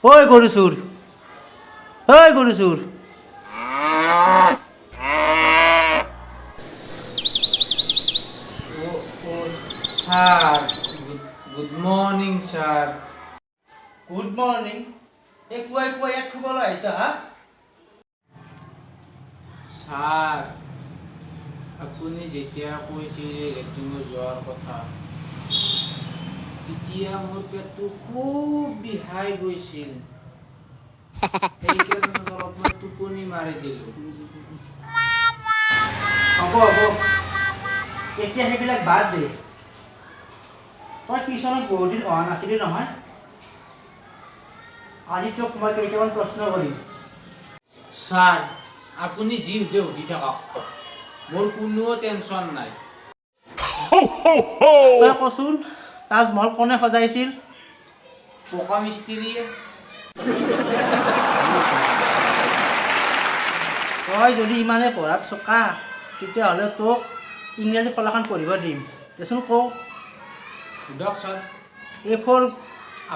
ঐ গৰু চোৰ, ঐ গৰু চোৰ। Sir good morning sir. Good morning. এই পুৱাই পুৱাই ইয়াত শুবলৈ আহিছা হা? স্যাৰ আপুনি যেতিয়া কৈছিল লেট্ৰিনত যোৱাৰ কথা তেতিয়া মোৰ পেটটো খুব বিহাই গৈছিল, সেইকাৰণে অলপমান টোপনি মাৰি দিলোঁ। হ'ব হ'ব, এতিয়া সেইবিলাক বাদ দে। তই টিউশ্যনত বহুত দিন অহা নাছিলি নহয়। আজি তোক মই কেইটামান প্ৰশ্ন কৰিম। স্যাৰ আপুনি যি সুধে সুধি থাকক, মোৰ কোনো টেনশ্যন নাই। তই কচোন, তাজমহল কোনে সজাইছিল? পকা মিস্ত্ৰীয়ে। তই যদি ইমানে পঢ়াত চোকা, তেতিয়াহ'লে তোক ইংৰাজী কলাখন পঢ়িব দিম। দেচোন কওঁ। সুধক sir. A for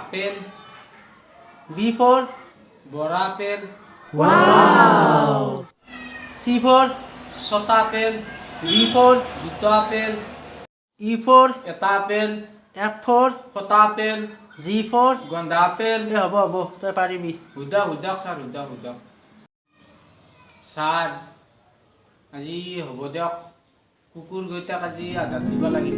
apple, B for বৰা আপেল, C for ছটা আপেল, D for দুটা আপেল, E for এটা আপেল, F for ছটা আপেল, G for গন্ধা আপেল। হ'ব হ'ব, তই পাৰিবি। সুধক স্যাৰ, সুধক। স্যাৰ আজি হ'ব দিয়ক, কুকুৰ কেইটাক আজি আধাৰ দিব লাগিব।